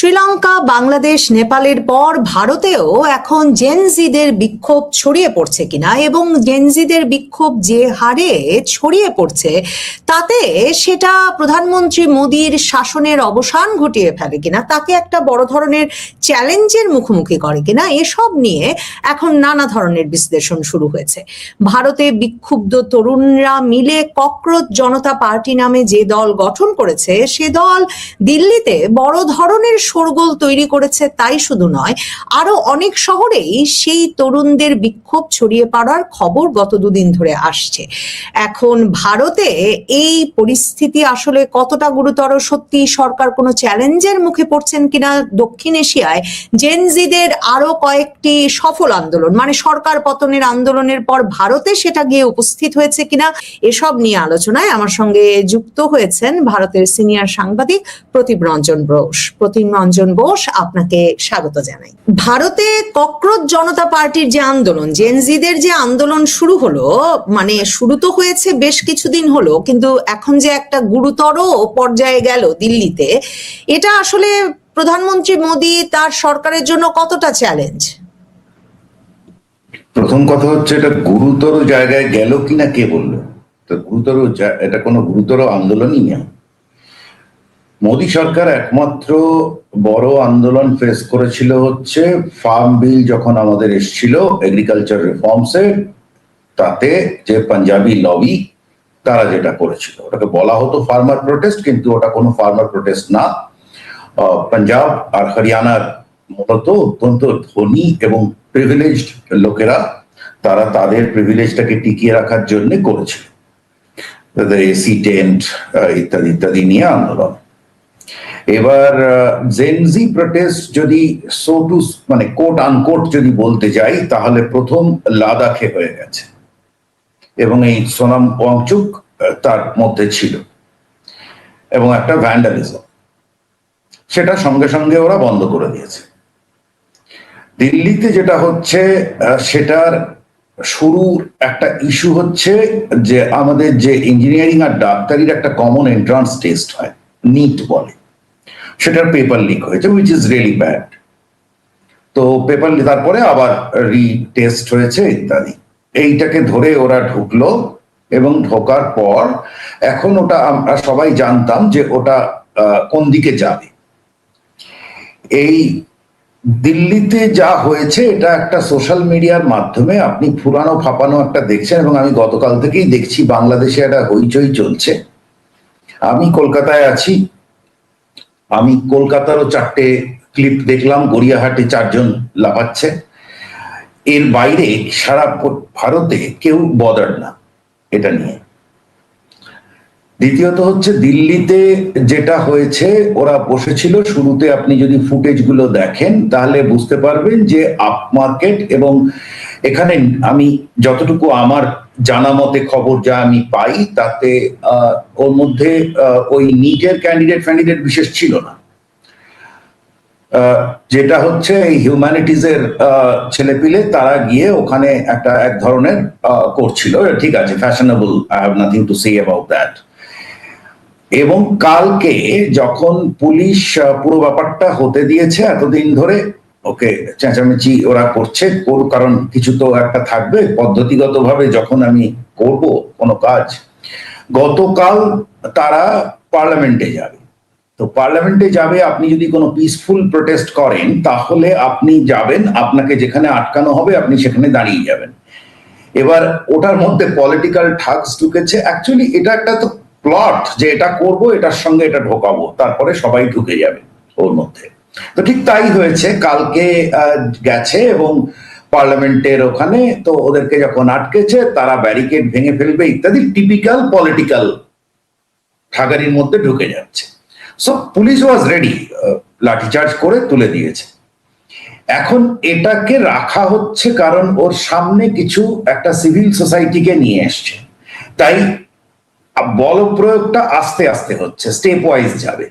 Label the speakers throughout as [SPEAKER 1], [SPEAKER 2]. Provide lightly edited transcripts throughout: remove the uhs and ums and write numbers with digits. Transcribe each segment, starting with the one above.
[SPEAKER 1] শ্রীলঙ্কা, বাংলাদেশ, নেপালের পর ভারতেও এখন জেনজিদের বিক্ষোভ ছড়িয়ে পড়ছে কিনা এবং জেনজিদের বিক্ষোভ যে হারে ছড়িয়ে পড়ছে তাতে সেটা প্রধানমন্ত্রী মোদীর শাসনের অবসান ঘটিয়ে ফেলে কিনা, তাকে একটা বড় ধরনের চ্যালেঞ্জের মুখোমুখি করে কিনা, এসব নিয়ে এখন নানা ধরনের বিশ্লেষণ শুরু হয়েছে। ভারতে বিক্ষুব্ধ তরুণরা মিলে ককরোচ জনতা পার্টি নামে যে দল গঠন করেছে সে দল দিল্লিতে বড় ধরনের শোরগোল তৈরি করেছে। তাই শুধু নয়, আরো অনেক শহরেই সেই তরুণদের বিক্ষোভ ছড়িয়ে পড়ার খবর গত দুদিন ধরে আসছে। এখন ভারতে এই পরিস্থিতি আসলে কতটা গুরুতর, সত্যি সরকার কোনো চ্যালেঞ্জের মুখে পড়ছেন কিনা, দক্ষিণ এশিয়ায় জেনজিদের আরো কয়েকটি সফল আন্দোলন মানে সরকার পতনের আন্দোলনের পর ভারতে সেটা গিয়ে উপস্থিত হয়েছে কিনা, এসব নিয়ে আলোচনায় আমার সঙ্গে যুক্ত হয়েছেন ভারতের সিনিয়র সাংবাদিক প্রতিম রঞ্জন বোস। আপনাকে স্বাগত জানাই। ভারতে ককরোচ জনতা পার্টির যে আন্দোলন, জেনজিদের যে আন্দোলন শুরু হলো, মানে শুরু তো হয়েছে বেশ কিছুদিন হলো, কিন্তু এখন যে একটা গুরুতর পর্যায়ে গেল দিল্লিতে, এটা আসলে প্রধানমন্ত্রী মোদী তার সরকারের জন্য কতটা চ্যালেঞ্জ?
[SPEAKER 2] প্রথম কথা হচ্ছে এটা গুরুতর জায়গায় গেল কিনা কে বললো? এটা কোনো গুরুতর আন্দোলনই নেই। মোদী সরকার একমাত্র বড় আন্দোলন ফেস করেছিল হচ্ছে ফার্ম বিল যখন আমাদের এসেছিল এগ্রিকালচার রিফর্মসে, তাতে যে পাঞ্জাবি লবি তারা যেটা করেছিল ওটাকে বলা হতো ফার্মার প্রোটেস্ট, কিন্তু ওটা কোনো ফার্মার প্রোটেস্ট না। পাঞ্জাব আর হরিয়ানার মূলত অত্যন্ত ধনী এবং প্রিভিলেজড লোকেরা তারা তাদের প্রিভিলেজটাকে টিকিয়ে রাখার জন্য করেছিল, তাদের এসি টেন্ট ইত্যাদি ইত্যাদি নিয়ে আন্দোলন। এবার জেনজি প্রোটেস্ট যদি মানে কোট আনকোট যদি বলতে যাই, তাহলে প্রথম লাদাখে হয়ে গেছে এবং এই সোনাম ওয়াংচুক তার মধ্যে ছিল এবং একটা ভ্যান্ডালিজম, সেটা সঙ্গে সঙ্গে ওরা বন্ধ করে দিয়েছে। দিল্লিতে যেটা হচ্ছে সেটার শুরুর একটা ইস্যু হচ্ছে যে আমাদের যে ইঞ্জিনিয়ারিং আর ডাক্তারির একটা কমন এন্ট্রান্স টেস্ট হয়, নিট বলে, সেটার পেপার লিক হয়েছে, উইচ ইজ রিয়েলি ব্যাড। তো পেপার তারপরে আবার রিটেস্ট হয়েছে ইত্যাদি, এইটাকে ধরে ওরা ঢুকলো এবং ঢোকার পর এখন ওটা আমরা সবাই জানতাম যে ওটা কোন দিকে যাবে। এই দিল্লিতে যা হয়েছে এটা একটা সোশ্যাল মিডিয়ার মাধ্যমে আপনি ফুরানো ফাপানো একটা দেখছেন, এবং আমি গতকাল থেকেই দেখছি বাংলাদেশে একটা হইচই চলছে। আমি কলকাতায় আছি, আমি কলকাতারও 4টে ক্লিপ দেখলাম, গড়িয়াহাটে 4 জন লাফাচ্ছে। এর বাইরে সারা ভারতে কেউ বদার না এটা নিয়ে। দ্বিতীয়ত হচ্ছে দিল্লিতে যেটা হয়েছে, ওরা বসেছিল শুরুতে, আপনি যদি ফুটেজ গুলো দেখেন তাহলে বুঝতে পারবেন যে আপ মার্কেট, এবং এখানে আমি যতটুকু আমার জানা মতে খবর যা আমি পাই তাতে ওর মধ্যে ওই নিটের ক্যান্ডিডেট বিশেষ ছিল না। যেটা হচ্ছে এই হিউম্যানিটিজ এর ছেলেপিলে তারা গিয়ে ওখানে এক ধরনের করছিল, ঠিক আছে, fashionable, I have nothing to say about that. এবং কালকে যখন পুলিশ পুরো ব্যাপারটা হতে দিয়েছে এতদিন ধরে, ওকে চেঁচামেচি ওরা করছে, কারণ কিছু তো একটা থাকবে পদ্ধতিগতভাবে যখন আমি করব কোনো কাজ। গতকাল তারা পার্লামেন্টে যাবে, তো পার্লামেন্টে যাবে, আপনি যদি কোনো পিসফুল প্রোটেস্ট করেন তাহলে আপনি যাবেন, আপনাকে যেখানে আটকানো হবে আপনি সেখানে দাঁড়িয়ে যাবেন। এবার ওটার মধ্যে পলিটিক্যাল ঠাগস ঢুকেছে। অ্যাকচুয়ালি এটা একটা তো প্লট যে এটা করব, এটার সঙ্গে এটা ঢোকাবো, তারপরে সবাই ঢুকে যাবে ওর মধ্যে। তো ঠিক তাই হয়েছে, কালকে গেছে এবং পার্লামেন্টের ওখানে তো ওদেরকে যখন আটকেছে তারা ব্যারিকেড ভেঙে ফেলবে ইত্যাদি, টিপিক্যাল পলিটিক্যাল ঠাগারির মধ্যে ঢুকে যাচ্ছে। সো পুলিশ ওয়াজ রেডি, লাঠিচার্জ করে তুলে দিয়েছে। এখন এটাকে রাখা হচ্ছে কারণ ওর সামনে কিছু একটা সিভিল সোসাইটিকে নিয়ে এসছে, তাই বল প্রয়োগটা আস্তে আস্তে হচ্ছে, স্টেপ ওয়াইজ যাবে।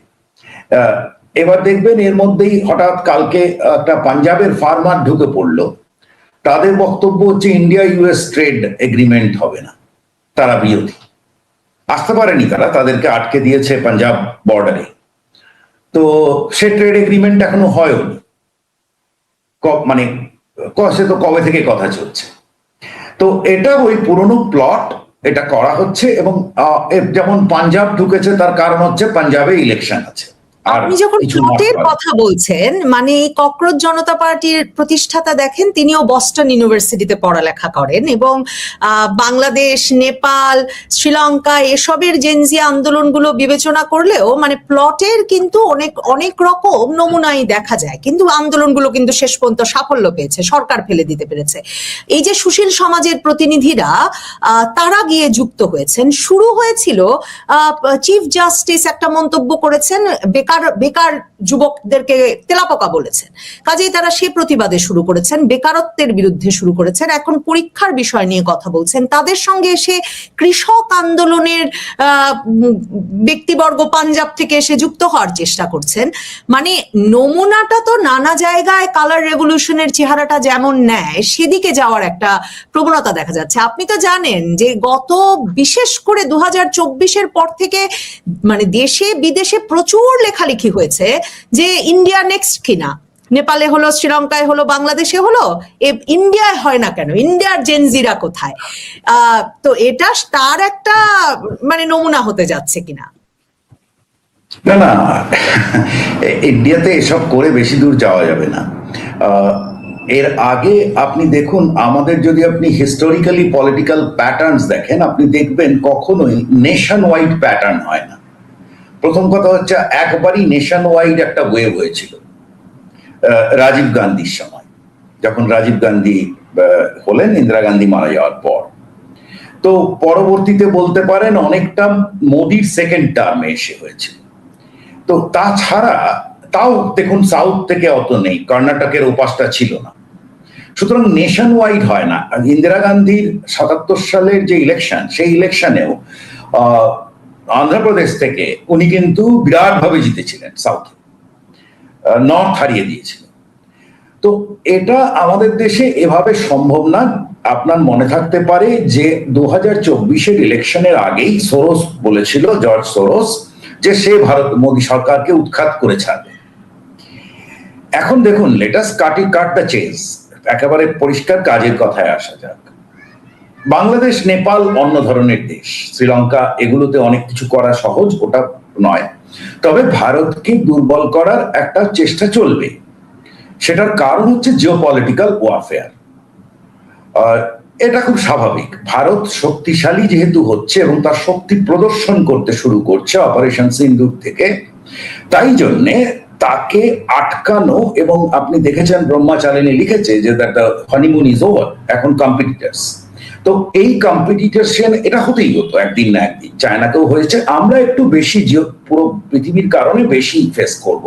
[SPEAKER 2] এবার দেখবেন এর মধ্যেই হঠাৎ কালকে একটা পাঞ্জাবের ফার্মার ঢুকে পড়লো, তাদের বক্তব্য হচ্ছে ইন্ডিয়া ইউএস ট্রেড এগ্রিমেন্ট হবে না, তারা বিরোধী, আসতে পারেনি তারা, তাদেরকে আটকে দিয়েছে পাঞ্জাব বর্ডারে। তো সে ট্রেড এগ্রিমেন্ট এখনো হয়নি, মানে সে তো কবে থেকে কথা চলছে। তো এটা ওই পুরনো প্লট, এটা করা হচ্ছে। এবং যেমন পাঞ্জাব ঢুকেছে, তার কারণ হচ্ছে পাঞ্জাবে ইলেকশন আছে।
[SPEAKER 1] আপনি যখন প্লটের কথা বলছেন, মানে এই ককরোচ জনতা পার্টির প্রতিষ্ঠাতা দেখেন, তিনিও বস্টন ইউনিভার্সিটিতে পড়ালেখা করেন এবং বাংলাদেশ, নেপাল, শ্রীলঙ্কা এসবের জেনজি আন্দোলনগুলো বিবেচনা করলেও মানে প্লটের কিন্তু অনেক অনেক রকম নমুনাই দেখা যায়, কিন্তু আন্দোলনগুলো কিন্তু শেষ পর্যন্ত সাফল্য পেয়েছে, সরকার ফেলে দিতে পেরেছে। এই যে সুশীল সমাজের প্রতিনিধিরা তারা গিয়ে যুক্ত হয়েছেন, শুরু হয়েছিল চিফ জাস্টিস একটা মন্তব্য করেছেন, বেকার যুবকদেরকে তেলাপোকা বলেছেন, কাজেই তারা সে প্রতিবাদে শুরু করেছেন, বেকারত্বের বিরুদ্ধে শুরু করেছেন, এখন পরীক্ষার বিষয় নিয়ে কথা বলছেন। তাদের সঙ্গে এসে কৃষক আন্দোলনের ব্যক্তিবর্গ পাঞ্জাব থেকে এসে যুক্ত হওয়ার চেষ্টা করছেন। মানে নমুনাটা তো নানা জায়গায় কালার রেভলিউশনের চেহারাটা যেমন নেয় সেদিকে যাওয়ার একটা প্রবণতা দেখা যাচ্ছে। আপনি তো জানেন যে গত বিশেষ করে 2024-এর পর থেকে মানে দেশে বিদেশে প্রচুর লেখালেখি হয়েছে যে ইন্ডিয়া নেক্সট কিনা, নেপালে হলো, শ্রীলঙ্কায় হলো, বাংলাদেশে হলো, ইন্ডিয়ায় হয় না কেন, ইন্ডিয়ার জেনজিরা কোথায়? তো এটা তার একটা মানে নমুনা হতে যাচ্ছে কিনা?
[SPEAKER 2] না না, ইন্ডিয়াতে এসব করে বেশি দূর যাওয়া যাবে না। এর আগে আপনি দেখুন, আমাদের যদি আপনি হিস্টোরিক্যালি পলিটিক্যাল প্যাটার্নস দেখেন, আপনি দেখবেন কখনোই নেশন ওয়াইড প্যাটার্ন হয় না। প্রথম কথা হচ্ছে, একবারই নেশন ওয়াইড একটা ওয়েভ হয়েছিল রাজীব গান্ধীর সময়, যখন রাজীব গান্ধী হলেন ইন্দিরা গান্ধী মারা যাওয়ার পর। তো পরবর্তীতে বলতে পারেন অনেকটা মোদির সেকেন্ড টার্মে এসে হয়েছিল। তো তাছাড়া তাও দেখুন সাউথ থেকে অত নেই, কর্ণাটকের উপাসটা ছিল না। সুতরাং নেশন ওয়াইড হয় না। ইন্দিরা গান্ধীর 77 সালের যে ইলেকশন, সেই ইলেকশনেও অন্ধ্রপ্রদেশ থেকে উনি কিন্তু বিরাটভাবে জিতেছিলেন, সাউথে নর্থ হারিয়ে দিয়েছিলেন। তো এটা আমাদের দেশে এভাবে সম্ভব না। আপনার মনে থাকতে পারে যে 2024-এর ইলেকশনের আগেই সোরস বলেছিল, জর্জ সোরস, যে সে মোদী সরকারকে উৎখাত করে ছাড়বে। এখন দেখুন, লেটাস কাট দ্য চেজ, একেবারে পরিষ্কার কাজের কথায় আসা যাক। বাংলাদেশ, নেপাল অন্য ধরনের দেশ, শ্রীলঙ্কা এগুলোতে অনেক কিছু করা সহজ, ওটা নয়। তবে ভারতকে দুর্বল করার একটা চেষ্টা চলবে। সেটার কারণ হচ্ছে জিওপলিটিক্যাল ওয়ারফেয়ার। এটা খুব স্বাভাবিক। ভারত শক্তিশালী যেহেতু হচ্ছে এবং তার শক্তি প্রদর্শন করতে শুরু করছে অপারেশন সিন্দুর থেকে, তাই জন্যে তাকে আটকানো। এবং আপনি দেখেছেন ব্রহ্মাচারিণী লিখেছে যে দ্য হানিমুন ইজ ওভার, এখন কম্পিটিটার্স। তো এই কম্পিটিশন এটা হতেই হতো একদিন না একদিন, চায়নাকেও হয়েছে, আমরা একটু বেশি পুরো পৃথিবীর কারণে বেশি ফেস করব।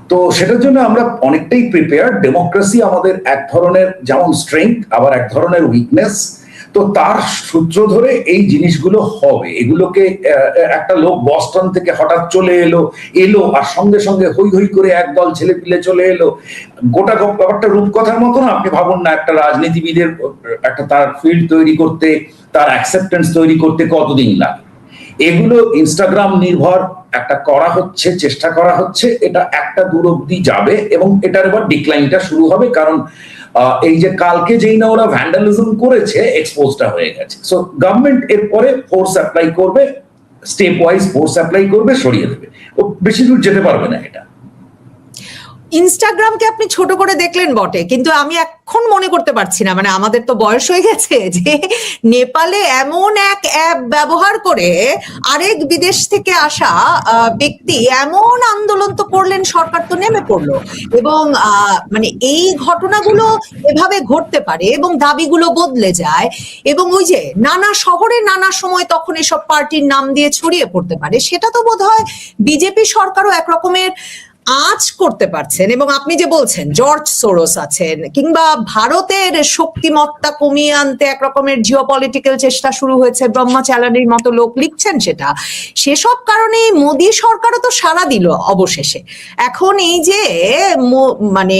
[SPEAKER 2] তো সেটার জন্য আমরা অনেকটাই প্রিপেয়ার। ডেমোক্রেসি আমাদের এক ধরনের যেমন স্ট্রেংথ, আবার এক ধরনের উইকনেস। তো তার সূত্র ধরে এই জিনিসগুলো হবে। এগুলোকে একটা লোক বস্টন থেকে হঠাৎ চলে এলো আর সঙ্গে সঙ্গে হই হই করে একদল ছেলে পিলে চলে এলো, গোটা ব্যাপারটা রূপকথার মতো না। আপনি ভাবুন না, একটা রাজনীতিবিদের একটা তার ফিল্ড তৈরি করতে, তার অ্যাকসেপ্টেন্স তৈরি করতে কতদিন লাগে। এগুলো ইনস্টাগ্রাম নির্ভর একটা করা হচ্ছে, চেষ্টা করা হচ্ছে। এটা একটা দূর অব্দি যাবে এবং এটার এবার ডিক্লাইনটা শুরু হবে, কারণ এই যে কালকে যেই না ওরা ভ্যান্ডালিজম করেছে, এক্সপোজটা হয়ে গেছে। সো গভর্নমেন্ট এরপরে ফোর্স অ্যাপ্লাই করবে, স্টেপ ওয়াইজ ফোর্স অ্যাপ্লাই করবে, সরিয়ে দেবে। ও বেশি দূর যেতে পারবে না এটা।
[SPEAKER 1] ইনস্টাগ্রামকে আপনি ছোট করে দেখলেন বটে, কিন্তু আমি এখন মনে করতে পারছি না, মানে আমাদের তো বয়স হয়ে গেছে, যে নেপালে এমন এক অ্যাপ ব্যবহার করে আরেক বিদেশ থেকে আসা ব্যক্তি এমন আন্দোলন তো করলেন, সরকার তো নেমে পড়লো। এবং মানে এই ঘটনাগুলো এভাবে ঘটতে পারে এবং দাবিগুলো বদলে যায়, এবং ওই যে নানা শহরে নানা সময় তখন এসব পার্টির নাম দিয়ে ছড়িয়ে পড়তে পারে। সেটা তো বোধহয় বিজেপি সরকারও এক রকমের আঁচ করতে পারছেন, এবং আপনি যে বলছেন জর্জ সোরোস আছেন, কিংবা ভারতের শক্তিমত্তা কমিয়ে আনতে এক রকমের জিওপলিটিক্যাল চেষ্টা শুরু হয়েছে, ব্রহ্মচালানির মতো লোক লিখছেন সেসব কারণে মোদী সরকারও তো সাড়া দিল অবশেষে। এখন এই যে মানে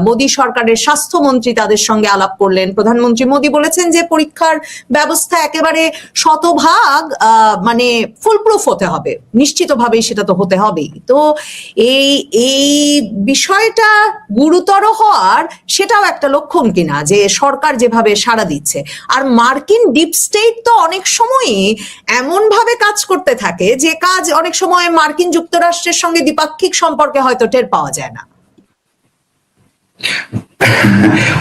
[SPEAKER 1] মোদী সরকারের স্বাস্থ্যমন্ত্রী তাদের সঙ্গে আলাপ করলেন, প্রধানমন্ত্রী মোদী বলেছেন যে পরীক্ষার ব্যবস্থা একেবারে শতভাগ মানে ফুলপ্রুফ হতে হবে, নিশ্চিতভাবেই সেটা তো হতে হবেই। তো এই বিষয়টা গুরুতর হওয়ার সেটাও একটা লক্ষণ কিনা, যে সরকার যেভাবে সাড়া দিচ্ছে। আর মার্কিন ডিপ স্টেট তো অনেক সময়ই এমন ভাবে কাজ করতে থাকে যে কাজ অনেক সময় মার্কিন যুক্তরাষ্ট্রের সঙ্গে দ্বিপাক্ষিক সম্পর্কে হয়তো টের পাওয়া যায় না।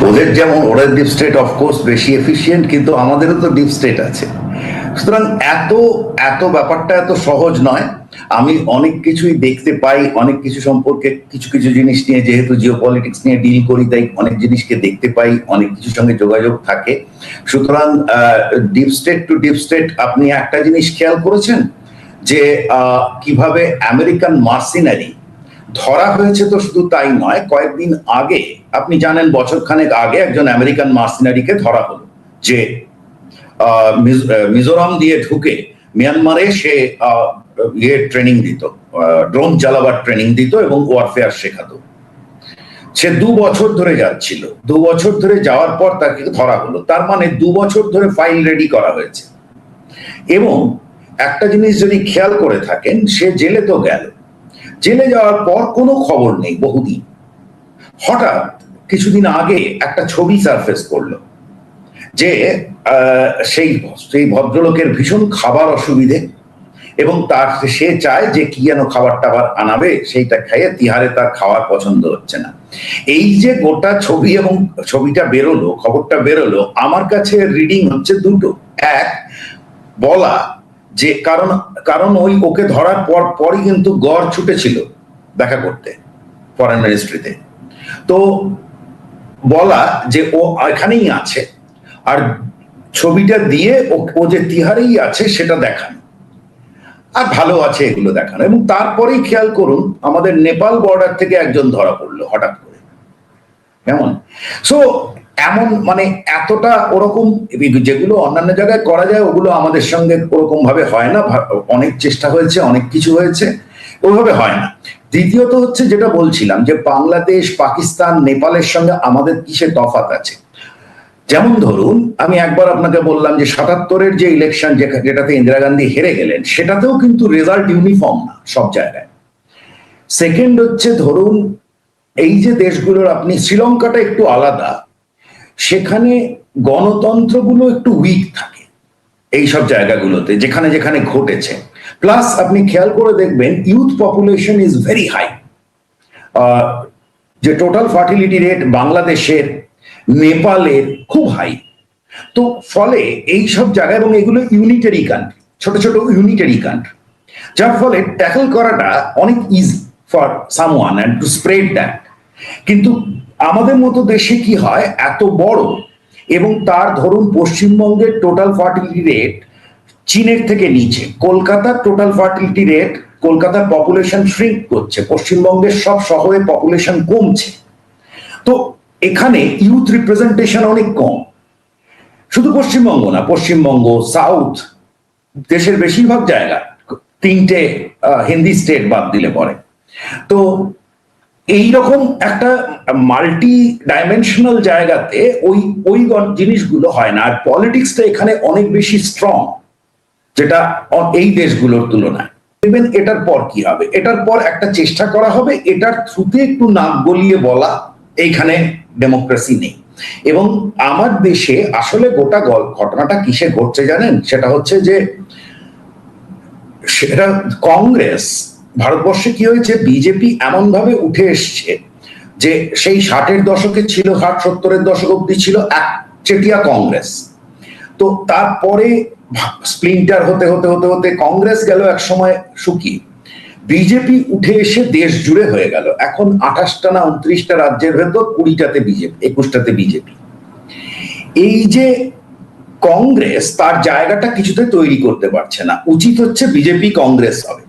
[SPEAKER 2] ওদের যেমন ওদের ডিপ স্টেট অফকোর্স বেশি এফিশিয়েন্ট, কিন্তু আমাদেরও তো ডিপ স্টেট আছে। সুতরাং এত ব্যাপারটা এত সহজ নয়। আমি অনেক কিছুই দেখতে পাই, অনেক কিছু সম্পর্কে কিছু কিছু জিনিস নিয়ে, যেহেতু জিওপলিটিক্স নিয়ে ডিল করি, তাই অনেক জিনিসকে দেখতে পাই, অনেক কিছুর সঙ্গে যোগাযোগ থাকে। সুতরাং deep state to deep state আপনি একটা জিনিস খেয়াল করেছেন যে কিভাবে আমেরিকান মার্সিনারি ধরা হয়েছে। তো শুধু তাই নয়, কয়েকদিন আগে আপনি জানেন, বছরখানেক আগে একজন আমেরিকান মার্সিনারিকে ধরা হলো, যে মিজোরাম দিয়ে ঢুকে মিয়ানমারে সে ট্রেনিং দিত, ড্রোন চালাবার ট্রেনিং দিত এবং ওয়ারফেয়ার শেখাতো। সে 2 বছর ধরে যাচ্ছিল, 2 বছর ধরে যাওয়ার পর তাকে ধরা হলো। তার মানে 2 বছর ধরে ফাইল রেডি করা হয়েছে। এবং একটা জিনিস যদি খেয়াল করে থাকেন, সে জেলে তো গেল, জেলে যাওয়ার পর কোনো খবর নেই বহুদিন। হঠাৎ কিছুদিন আগে একটা ছবি সারফেস করলো যে সেই ভদ্রলোকের ভীষণ খাবার অসুবিধে, এবং সে চায় যে কি যেন খাবার টাবার আনাবে, সেইটা খাইয়ে তিহারে তার খাওয়ার পছন্দ হচ্ছে না। এই যে গোটা ছবি এবং ছবিটা বেরোলো, খবরটা বেরোলো, আমার কাছে রিডিং হচ্ছে দুটো। এক, বলা যে কারণ ওকে ধরার পরই কিন্তু গড় ছুটেছিল দেখা করতে ফরেন মিনিস্ট্রিতে, তো বলা যে ও এখানেই আছে, আর ছবিটা দিয়ে ও যে তিহারেই আছে সেটা দেখানো, আর ভালো আছে এগুলো দেখানো। এবং তারপরেই খেয়াল করুন, আমাদের নেপাল বর্ডার থেকে একজন ধরা পড়লো হঠাৎ করে। কেমন? সো এমন মানে এতটা ওরকম, যেগুলো অন্যান্য জায়গায় করা যায় ওগুলো আমাদের সঙ্গে ওরকম ভাবে হয় না। অনেক চেষ্টা হয়েছে, অনেক কিছু হয়েছে, ওইভাবে হয় না। দ্বিতীয়ত হচ্ছে যেটা বলছিলাম, যে বাংলাদেশ, পাকিস্তান, নেপালের সঙ্গে আমাদের কিসে তফাৎ আছে। যেমন ধরুন, আমি একবার আপনাকে বললাম যে 77-এর যে ইলেকশন যেটাতে ইন্দিরা গান্ধী হেরে গেলেন, সেটাতেও কিন্তু রেজাল্ট ইউনিফর্ম না সব জায়গায়। সেকেন্ড হচ্ছে, ধরুন এই যে দেশগুলোর, আপনি শ্রীলঙ্কাটা একটু আলাদা, সেখানে গণতন্ত্রগুলো একটু উইক থাকে এই সব জায়গাগুলোতে যেখানে যেখানে ঘটেছে। প্লাস আপনি খেয়াল করে দেখবেন, youth population is very high. যে টোটাল ফার্টিলিটি রেট বাংলাদেশের, নেপালের খুব হাই। তো ফলে এই সব জায়গায়, এবং এগুলো ইউনিটারি কান্ট্রি, ছোট ছোট ইউনিটারি কান্ট্রি, যার ফলে ট্যাকল করাটা অনেক easy for someone and to spread that. কিন্তু আমাদের মতো দেশে কি হয়, এত বড়, এবং তার ধরুন পশ্চিমবঙ্গের টোটাল ফার্টিলিটি রেট চীনের থেকে নিচে, কলকাতার টোটাল ফার্টিলিটি রেট, কলকাতার পপুলেশন শ্রিঙ্ক করছে, পশ্চিমবঙ্গের সব শহরে পপুলেশন কমছে। তো এখানে ইউথ রিপ্রেজেন্টেশন অনেক কম। শুধু পশ্চিমবঙ্গ না, পশ্চিমবঙ্গ, সাউথ, দেশের বেশিরভাগ জায়গা, 3টে হিন্দি স্টেট বাদ দিলে পরে। তো এইরকম একটা মাল্টি ডাইমেনশনাল জায়গাতে ওই জিনিসগুলো হয় না। আর পলিটিক্সটা এখানে অনেক বেশি স্ট্রং, যেটা এই দেশগুলোর তুলনায়। দেখবেন এটার পর কি হবে, এটার পর একটা চেষ্টা করা হবে এটার থ্রুতে একটু নাক গলিয়ে বলা এইখানে ডেমোক্রেসি নেই। এবং আমার দেশে আসলে গোটা ঘটনাটা কিসে ঘটছে জানেন? সেটা হচ্ছে যে সেটা কংগ্রেস, ভারতবর্ষে কি হয়েছে, বিজেপি এমন ভাবে উঠে এসছে যে সেই 60-এর দশকে ছিল, 60-70-এর দশক অব্দি ছিল একচেটিয়া কংগ্রেস। তো তারপরে স্প্লিন্টার হতে হতে হতে হতে কংগ্রেস গেল এক সময় শুকিয়ে, বিজেপি উঠে এসে দেশ জুড়ে হয়ে গেল। এখন 28টা না 29টা রাজ্যের ভেতর 20টাতে বিজেপি, 21টাতে বিজেপি। এই যে কংগ্রেস তার জায়গাটা কিছুতে তৈরি করতে পারছে না। উচিত হচ্ছে বিজেপি কংগ্রেস হবে।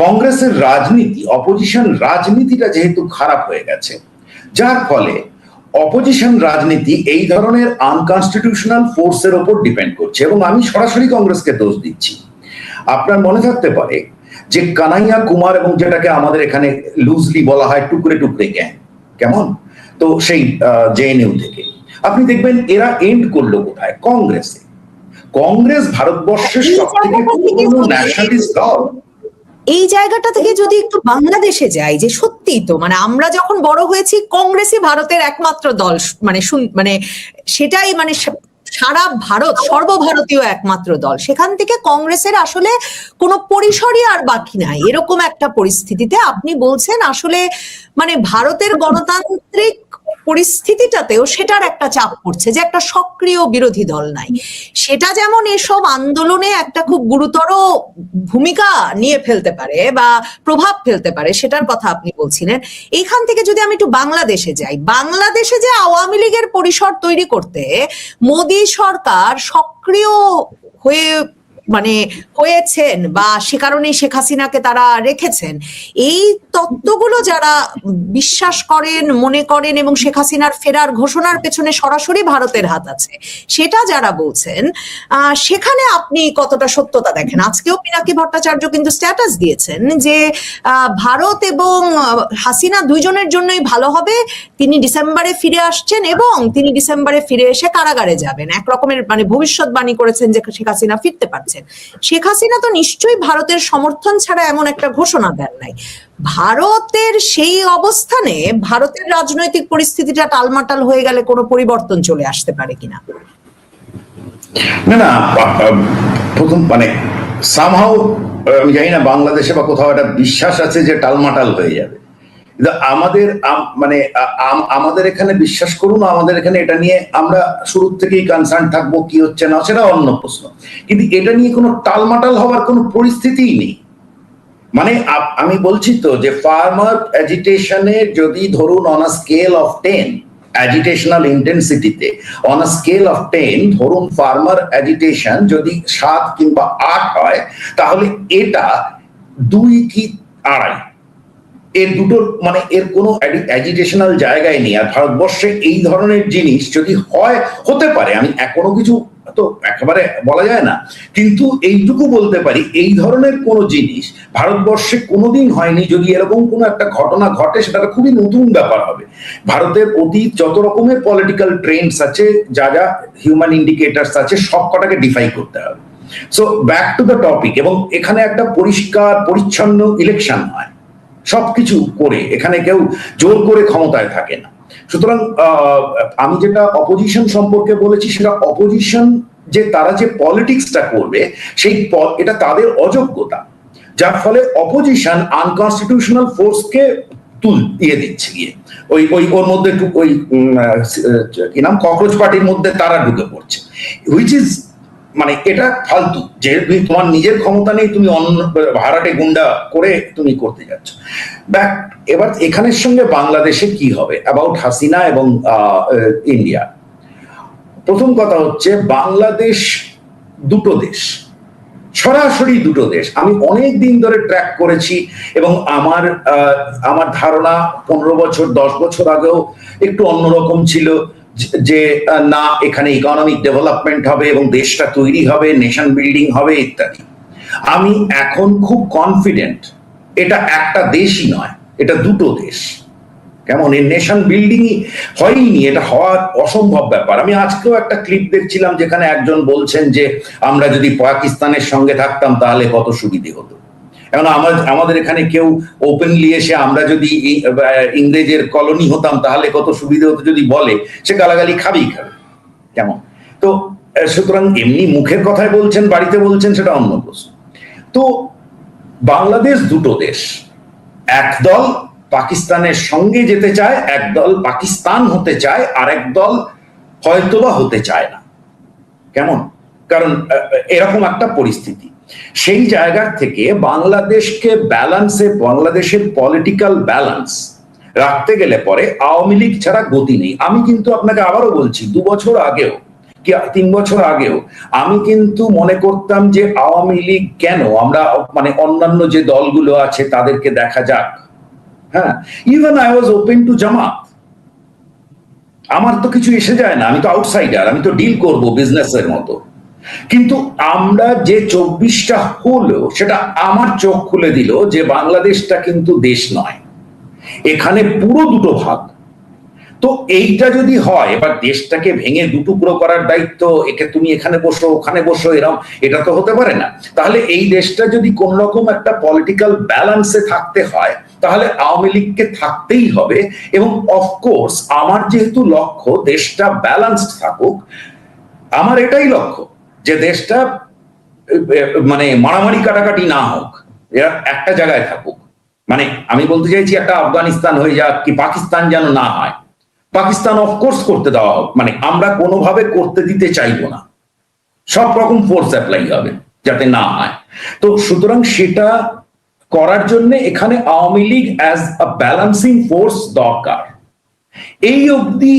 [SPEAKER 2] কংগ্রেসের রাজনীতি, অপোজিশন রাজনীতিটা যেহেতু খারাপ হয়ে গেছে, যার ফলে অপোজিশন রাজনীতি এই ধরনের আনকনস্টিটিউশনাল ফোর্সের ওপর ডিপেন্ড করছে। এবং আমি সরাসরি কংগ্রেসকে দোষ দিচ্ছি। আপনার মনে থাকতে পারে যে কানাইয়া কুমার, এবং যেটাকে আমাদের এখানে লুজলি বলা হয় টুকরে টুকরে গ্যাং, কেমন, তো সেই জেএনইউ থেকে আপনি দেখবেন এরা এন্ড করলো কোথায়? কংগ্রেসে। কংগ্রেস ভারতবর্ষের সব থেকে পুরনো ন্যাশনালিস্ট দল।
[SPEAKER 1] এই জায়গাটা থেকে যদি একটু বাংলাদেশে যাই, যে সত্যি তো মানে আমরা যখন বড় হয়েছি কংগ্রেসই ভারতের একমাত্র দল, মানে সেটাই মানে সারা ভারত, সর্বভারতীয় একমাত্র দল। সেখান থেকে কংগ্রেসের আসলে কোনো পরিসরই আর বাকি নাই। এরকম একটা পরিস্থিতিতে আপনি বলছেন আসলে মানে ভারতের গণতান্ত্রিক পরিস্থিতিটাতেও সেটার একটা চাপ পড়ছে, যে একটা সক্রিয় বিরোধী দল নাই। সেটা যেমন এসব আন্দোলনে একটা খুব গুরুতর ভূমিকা নিয়ে ফেলতে পারে বা প্রভাব ফেলতে পারে, সেটার কথা আপনি বলছিলেন। এইখান থেকে যদি আমি একটু বাংলাদেশে যাই, বাংলাদেশে যে আওয়ামী লীগের পরিসর তৈরি করতে মোদী সরকার সক্রিয় হয়ে মানে হয়েছেন বা সে কারণেই শেখ হাসিনাকে তারা রেখেছেন, এই তত্ত্বগুলো যারা বিশ্বাস করেন, মনে করেন এবং শেখ হাসিনার ফেরার ঘোষণার পেছনে সরাসরি ভারতের হাত আছে, সেটা যারা বলছেন, সেখানে আপনি কতটা সত্যতা দেখেন? আজকেও পিনাকি ভট্টাচার্য কিন্তু স্ট্যাটাস দিয়েছেন যে ভারত এবং হাসিনা দুইজনের জন্যই ভালো হবে, তিনি ডিসেম্বরে ফিরে আসছেন এবং তিনি ডিসেম্বরে ফিরে এসে কারাগারে যাবেন। এক রকমের মানে ভবিষ্যৎবাণী করেছেন যে শেখ হাসিনা ফিরতে পারছেন। শেখ হাসিনা তো নিশ্চয়ই ভারতের সমর্থন ছাড়া এমন একটা ঘোষণা দেন নাই। ভারতের সেই অবস্থানে ভারতের রাজনৈতিক পরিস্থিতিটা টালমাটাল হয়ে গেলে কোনো পরিবর্তন চলে আসতে পারে কিনা?
[SPEAKER 2] না না, প্রথম মানে সামহাউ আমি জানি না বাংলাদেশে বা কোথাও একটা বিশ্বাস আছে যে টালমাটাল হয়ে যাবে। আমাদের মানে আমাদের এখানে বিশ্বাস করুন, আমাদের এখানে এটা নিয়ে আমরা শুরু থেকেই কনসার্ন থাকবো, কি হচ্ছে না সেটা অন্য প্রশ্ন, কিন্তু এটা নিয়ে কোনো টালমাটাল হওয়ার কোনো পরিস্থিতিই নেই। মানে আমি বলছি তো যে ফার্মার অ্যাজিটেশনে যদি ধরুন on a scale of 10 agitational ইন্টেন্সিটিতে অন আ স্কেল অফ 10 ধরুন ফার্মার অ্যাজিটেশন যদি 7 কিংবা 8 হয়, তাহলে এটা 2 কি 2.5, এর দুটোর মানে এর কোনো অ্যাজিটেশনাল জায়গায় নেই। আর ভারতবর্ষে এই ধরনের জিনিস যদি হয়, হতে পারে, আমি কোনো কিছু তো একেবারে বলা যায় না, কিন্তু এইটুকু বলতে পারি এই ধরনের কোনো জিনিস ভারতবর্ষে কোনোদিন হয়নি। যদি এরকম কোনো একটা ঘটনা ঘটে, সেটা খুবই নতুন ব্যাপার হবে। ভারতের অতীত যত রকমের পলিটিক্যাল ট্রেন্ডস আছে, যা যা হিউম্যান ইন্ডিকেটার্স আছে, সব কটাকে ডিফাই করতে হবে। So back to the topic, এবং এখানে একটা পরিষ্কার পরিচ্ছন্ন ইলেকশন হয় সবকিছু করে, এখানে কেউ জোর করে ক্ষমতায় থাকে না। সুতরাং আমি যেটা অপোজিশন সম্পর্কে বলেছি, সেটা অপোজিশন যে তারা যে পলিটিক্সটা করবে সেই এটা তাদের অযোগ্যতা, যার ফলে অপোজিশন আনকনস্টিটিউশনাল ফোর্সকে দিয়ে দিচ্ছে গিয়ে ওই ওর মধ্যে ওই কি নাম ককরোচ পার্টির মধ্যে তারা ঢুকে পড়ছে, হুইচ ইজ মানে এটা ফালতু। যে তোমার নিজের ক্ষমতা নেই, তুমি অন্য ভাড়াটে গুন্ডা করে তুমি করতে যাচ্ছ। এবার এখানের সঙ্গে বাংলাদেশে কি হবে অ্যাবাউট হাসিনা এবং ইন্ডিয়া? প্রথম কথা হচ্ছে বাংলাদেশ দুটো দেশ, সরাসরি দুটো দেশ। আমি অনেক দিন ধরে ট্র্যাক করেছি এবং আমার ধারণা 15 বছর 10 বছর আগেও একটু অন্যরকম ছিল, যে না এখানে ইকোনমিক ডেভেলপমেন্ট হবে এবং দেশটা তৈরি হবে, নেশন বিল্ডিং হবে ইত্যাদি। আমি এখন খুব কনফিডেন্ট এটা একটা দেশই নয়, এটা দুটো দেশ। কেমন, এই নেশন বিল্ডিংই হয়নি, এটা হওয়ার অসম্ভব ব্যাপার। আমি আজকেও একটা ক্লিপ দেখছিলাম যেখানে একজন বলছেন যে আমরা যদি পাকিস্তানের সঙ্গে থাকতাম তাহলে কত সুবিধে হতো। এখন আমাদের এখানে কেউ ওপেনলি এসে আমরা যদি ইংরেজের কলোনি হতাম তাহলে কত সুবিধে হতো যদি বলে, সে গালাগালি খাবেই খাবে। কেমন, তো সুতরাং এমনি মুখের কথায় বলছেন, বাড়িতে বলছেন, সেটা অন্য প্রশ্ন। তো বাংলাদেশ দুটো দেশ, এক দল পাকিস্তানের সঙ্গে যেতে চায়, এক দল পাকিস্তান হতে চায়, আর এক দল হয়তোবা হতে চায় না। কেমন, কারণ এরকম একটা পরিস্থিতি। সেই জায়গা থেকে বাংলাদেশকে ব্যালেন্সে, বাংলাদেশের পলিটিক্যাল ব্যালেন্স রাখতে গেলে পরে আওয়ামী লীগ ছাড়া গতি নেই। আমি কিন্তু আপনাকে আবারও বলছি, 2 বছর আগেও 3 বছর আগেও আমি কিন্তু মনে করতাম যে আওয়ামী লীগ কেন, আমরা মানে অন্যান্য যে দলগুলো আছে তাদেরকে দেখা যাক। হ্যাঁ, even I was open to Jamaat. আমার তো কিছু এসে যায় না, আমি তো আউটসাইডার, আমি তো ডিল করব বিজনেসের মতো। কিন্তু আমরা যে 24টা হলো সেটা আমার চোখ খুলে দিল যে বাংলাদেশটা কিন্তু দেশ নয়, এখানে পুরো দুটো ভাগ। তো এইটা যদি হয়, এবার দেশটাকে ভেঙে দুটুকরো করার দায়িত্ব, একে তুমি এখানে বসো ওখানে বসো এরকম, এটা তো হতে পারে না। তাহলে এই দেশটা যদি কোন রকম একটা পলিটিক্যাল ব্যালেন্সে থাকতে হয় তাহলে আওয়ামী লীগকে থাকতেই হবে। এবং অফকোর্স আমার যেহেতু লক্ষ্য দেশটা ব্যালেন্সড থাকুক, আমার এটাই লক্ষ্য যে দেশটা মানে মারামারি কাটাকাটি না হোক, এরা একটা জায়গায় থাকুক। মানে আমি বলতে চাইছি একটা আফগানিস্তান হয়ে যাক কি পাকিস্তান যেন না হয়। পাকিস্তান অফকোর্স করতে দেওয়া হোক, মানে আমরা কোনোভাবে করতে দিতে চাইবো না, সব রকম ফোর্স অ্যাপ্লাই হবে যাতে না হয়। তো সুতরাং সেটা করার জন্য এখানে Awami League as a balancing force দরকার। এই অবধি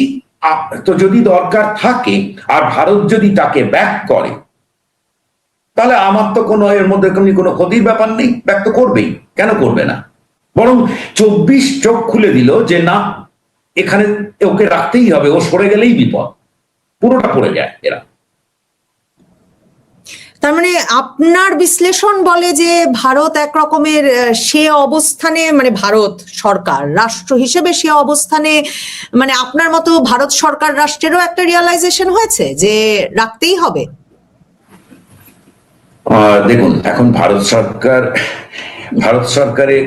[SPEAKER 2] তো যদি দরকার থাকে আর ভারত যদি তাকে ব্যাক করে তাহলে আমার তো কোনো এর মধ্যে কোনো ক্ষতির ব্যাপার নেই, ব্যাক তো করবেই, কেন করবে না। বরং 24 চোখ খুলে দিল যে না, এখানে ওকে রাখতেই হবে, ও সরে গেলেই বিপদ, পুরোটা পড়ে যায় এরা।
[SPEAKER 1] তার মানে আপনার বিশ্লেষণ বলে যে ভারত এক রকমের সে অবস্থানে, মানে ভারত সরকার রাষ্ট্র হিসেবে সে অবস্থানে, মানে আপনার মতো ভারত সরকার রাষ্ট্রেরও একটা রিয়ালাইজেশন হয়েছে যে রাখতেই হবে।
[SPEAKER 2] দেখুন, এখন ভারত সরকারের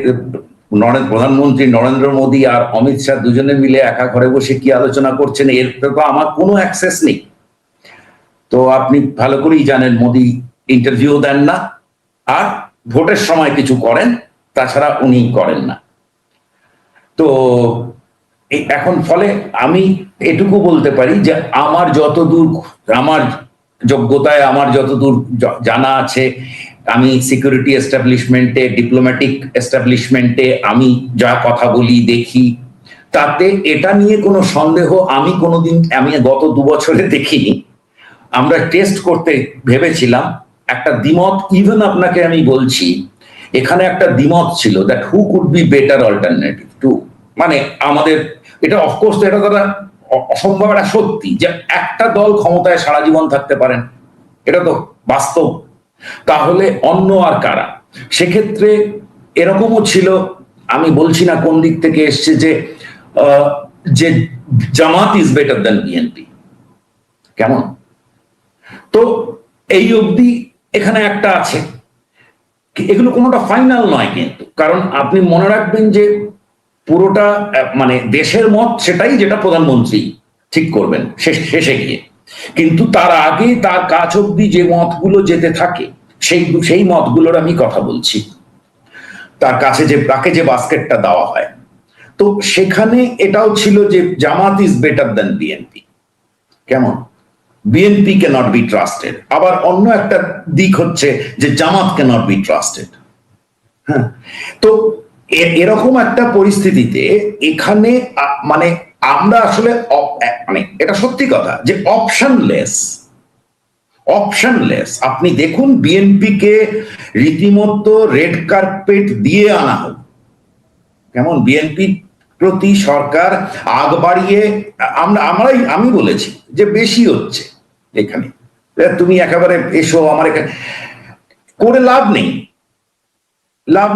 [SPEAKER 2] প্রধানমন্ত্রী নরেন্দ্র মোদী আর অমিত শাহ দুজনে মিলে একা ঘরে বসে কি আলোচনা করছেন এর তো আমার কোনো অ্যাক্সেস নেই। তো আপনি ভালো করেই জানেন মোদী ইন্টারভিউ দেন না, আর ভোটের সময় কিছু করেন, তাছাড়া উনি করেন না। তো এখন ফলে আমি এটুকু বলতে পারি যে আমার যতদূর আমার যোগ্যতায়, আমার যতদূর জানা আছে, আমি সিকিউরিটি এস্টাবলিশমেন্টে, ডিপ্লোম্যাটিক এস্টাবলিশমেন্টে আমি যা কথা বলি দেখি, তাতে এটা নিয়ে কোনো সন্দেহ আমি গত 2 বছরে দেখিনি। আমরা টেস্ট করতে ভেবেছিলাম একটা দ্বিমত, ইভেন আপনাকে আমি বলছি এখানে একটা দ্বিমত ছিল that who could be better alternative to, মানে আমাদের এটা অফকোর্স এটা তারা অসম্ভব, এটা সত্যি যে একটা দল ক্ষমতায় সারা জীবন থাকতে পারেন, এটা তো বাস্তব। তাহলে অন্য আর কারা? সেক্ষেত্রে এরকমও ছিল, আমি বলছি না কোন দিক থেকে এসছে, যে Jamaat is better than BNP. কেমন? তো এই অবধি এখানে একটা আছে, এগুলো কোনোটা ফাইনাল নয় কিন্তু, কারণ আপনি মনে রাখবেন যে পুরোটা মানে দেশের মত সেটাই যেটা প্রধানমন্ত্রী ঠিক করবেন শেষে গিয়ে, কিন্তু তার আগে তার কাছ অব্দি যে মতগুলো যেতে থাকে সেই মতগুলোর আমি কথা বলছি, তার কাছে তাকে যে বাস্কেটটা দেওয়া হয়। তো সেখানে এটাও ছিল যে Jamaat is better than BNP. কেমন? BNP cannot be trusted. আবার অন্য একটা দিক হচ্ছে যে জামাত ক্যানট বি ট্রাস্টেড। হ্যাঁ, তো এরকম একটা পরিস্থিতিতে এখানে মানে আমরা আসলে মানে এটা সত্যি কথা যে অপশনলেস। আপনি দেখুন বিএনপি কে রীতিমতো রেড কার্পেট দিয়ে আনা হোক, কেমন বিএনপি প্রতি সরকার আগ বাড়িয়ে আমি বলেছি যে বেশি হচ্ছে এখানে, তুমি একেবারে এসো আমার এখানে করে লাভ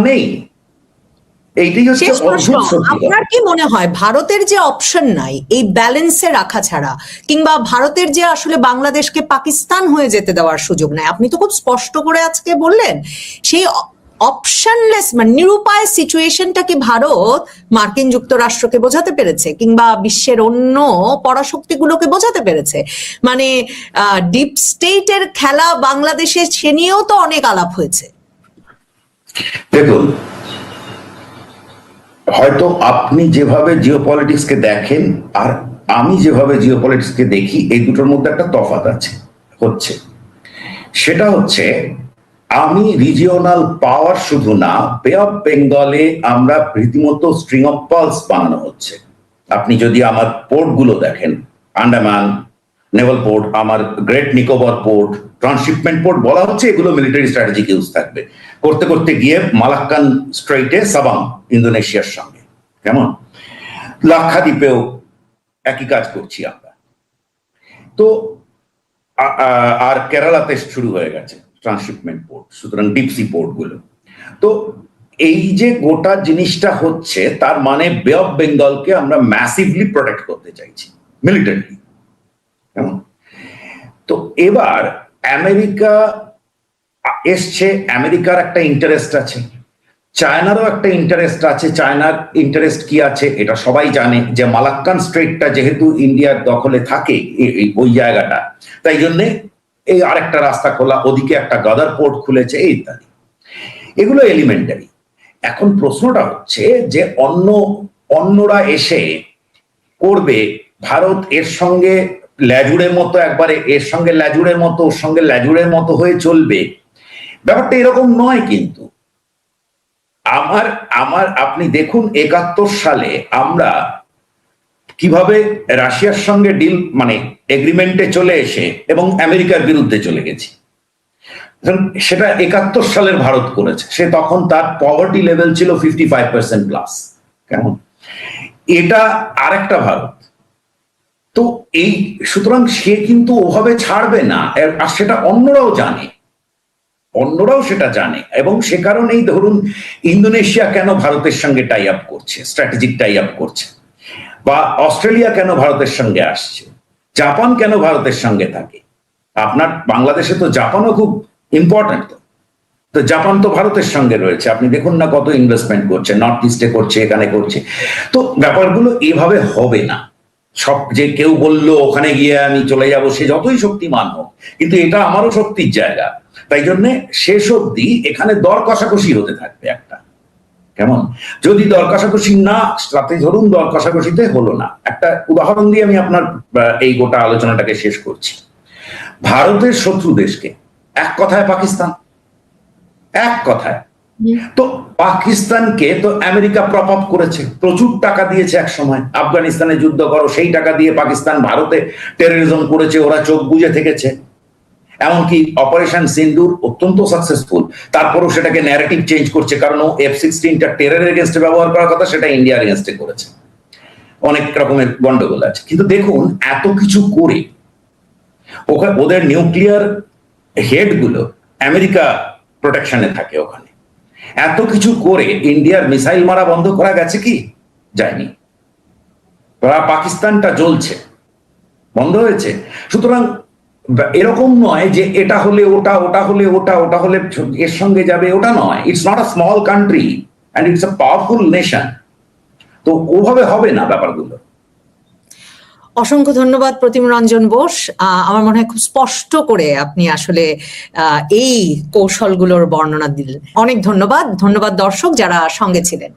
[SPEAKER 2] নেই। এইটাই হচ্ছে
[SPEAKER 1] আপনার কি মনে হয় ভারতের যে অপশন নাই এই ব্যালেন্সে রাখা ছাড়া, কিংবা ভারতের যে আসলে বাংলাদেশকে পাকিস্তান হয়ে যেতে দেওয়ার সুযোগ নাই, আপনি তো খুব স্পষ্ট করে আজকে বললেন, সেই অপশনলেস মানে নিরুপায় সিচুয়েশনটা কি ভারত মার্কিন যুক্তরাষ্ট্রকে বোঝাতে পেরেছে, কিংবা বিশ্বের অন্য পরাশক্তিগুলোকে বোঝাতে পেরেছে? মানে ডিপ স্টেটের খেলা বাংলাদেশে সে নিয়েও তো অনেক আলাপ হয়েছে।
[SPEAKER 2] দেখুন, হয়তো আপনি যেভাবে জিওপলিটিক্সকে দেখেন আর আমি যেভাবে জিওপলিটিক্সকে দেখি, এই দুটোর মধ্যে একটা তফাৎ হচ্ছে। সেটা হচ্ছে আমি রিজিওনাল পাওয়ার শুধু না, বে অফ বেঙ্গলে আমরা রীতিমতো স্ট্রিং অফ পার্লস বানানো হচ্ছে। আপনি যদি আমার পোর্টগুলো দেখেন, আন্ডামান, নেভাল পোর্ট, আমার great Nicobar port, transshipment port বলা হচ্ছে, এগুলো মিলিটারি স্ট্র্যাটেজিক ইউজ থাকবে। করতে করতে গিয়ে মালাক্কান স্ট্রেইটে সাবাং ইন্দোনেশিয়ার সঙ্গে, কেমন লাক্ষাদ্বীপেও একই কাজ করছি আমরা। তো আর কেরালাতে শুরু হয়ে গেছে ট্রান্সশিপমেন্ট পোর্ট, সুতরাং ডিপসি পোর্ট গুলো। তো এই যে গোটা জিনিসটা হচ্ছে, তার মানে বে অফ বেঙ্গলকে আমরা ম্যাসিভলি প্রোটেক্ট করতে চাইছি মিলিটারি, কেমন। তো এবার আমেরিকা এসছে, আমেরিকার একটা ইন্টারেস্ট আছে, চায়নারও একটা ইন্টারেস্ট আছে। চায়নার ইন্টারেস্ট কি আছে এটা সবাই জানে, যে মালাক্কান স্ট্রেটটা যেহেতু ইন্ডিয়ার দখলে থাকে ওই জায়গাটা, তাই জন্যে এই আরেকটা রাস্তা খোলা, ওদিকে একটা গাদার পোর্ট খুলেছে, ইত্যাদি, এগুলো এলিমেন্টারি। এখন প্রশ্নটা হচ্ছে যে অন্যরা এসে করবে, ভারত এর সঙ্গে ল্যাজুড়ের মতো, একবারে এর সঙ্গে ল্যাজুড়ের মতো, ওর সঙ্গে ল্যাজুড়ের মতো হয়ে চলবে, ব্যাপারটা এরকম নয়। কিন্তু আপনি দেখুন 71 সালে আমরা কিভাবে রাশিয়ার সঙ্গে ডিল মানে এগ্রিমেন্টে চলে এসে এবং আমেরিকার বিরুদ্ধে চলে গেছি। সেটা 71 সালের ভারত করেছে, সে তখন তার পভার্টি লেভেল ছিল 55% প্লাস, কেমন। এটা আরেকটা ভারত। তো এই সুতরাং সে কিন্তু ওভাবে ছাড়বে না, আর সেটা অন্যরাও জানে, অন্যরাও সেটা জানে। এবং সে কারণেই ধরুন ইন্দোনেশিয়া কেন ভারতের সঙ্গে টাই আপ করছে, স্ট্র্যাটেজিক টাই আপ করছে, বা অস্ট্রেলিয়া কেন ভারতের সঙ্গে আসছে, জাপান কেন ভারতের সঙ্গে থাকে। আপনার বাংলাদেশে তো জাপানও খুব ইম্পর্টেন্ট, তো জাপান তো ভারতের সঙ্গে রয়েছে, আপনি দেখুন না কত ইনভেস্টমেন্ট করছে, নর্থ ইস্টে করছে, এখানে করছে। তো ব্যাপারগুলো এভাবে হবে না। সব যে কেউ বললো ওখানে গিয়ে আমি চলে যাব, সে যতই শক্তিমান হোক, কিন্তু এটা আমারও শক্তির জায়গা, তাই জন্যে শেষ অব্দি এখানে দর কষাকষি হতে থাকবে একটা, কেমন। যদি দর কষাকষি না, তাতে ধরুন দর কষাকষিতে হলো না, একটা উদাহরণ দিয়ে আমি আপনার এই গোটা আলোচনাটাকে শেষ করছি। ভারতের শত্রু দেশকে এক কথায় পাকিস্তান, এক কথায়। তো পাকিস্তানকে তো আমেরিকা প্রপ আপ করেছে, প্রচুর টাকা দিয়েছে এক সময়, আফগানিস্তানে যুদ্ধ করো, সেই টাকা দিয়ে পাকিস্তান ভারতে টেরোরিজম করেছে, ওরা চোখ বুজে থেকেছে। এমনকি অপারেশন সিন্দুর অত্যন্ত সাকসেসফুল, তারপরও সেটাকে ন্যারেটিভ চেঞ্জ করছে, কারণ ও F-16টা টেররের এগেনস্টে ব্যবহার করার কথা, সেটা ইন্ডিয়ার এগেনস্টে করেছে। অনেক রকমের গন্ডগোল আছে। কিন্তু দেখুন এত কিছু করে ওদের নিউক্লিয়ার হেড গুলো আমেরিকা প্রোটেকশনে থাকে ওখানে, এত কিছু করে ইন্ডিয়ার মিসাইল মারা বন্ধ করা গেছে কি? যায়নি। পাকিস্তানটা জ্বলছে, বন্ধ হয়েছে। সুতরাং এরকম নয় যে এটা হলে ওটা, ওটা হলে ওটা, ওটা হলে এর সঙ্গে যাবে, ওটা নয়। It's not a small country and it's a powerful nation. তো ওভাবে হবে না ব্যাপারগুলো।
[SPEAKER 1] অসংখ্য ধন্যবাদ প্রতিম রঞ্জন বোস। আমার মনে হয় খুব স্পষ্ট করে আপনি আসলে এই কৌশলগুলোর বর্ণনা দিলেন। অনেক ধন্যবাদ। ধন্যবাদ দর্শক যারা সঙ্গে ছিলেন।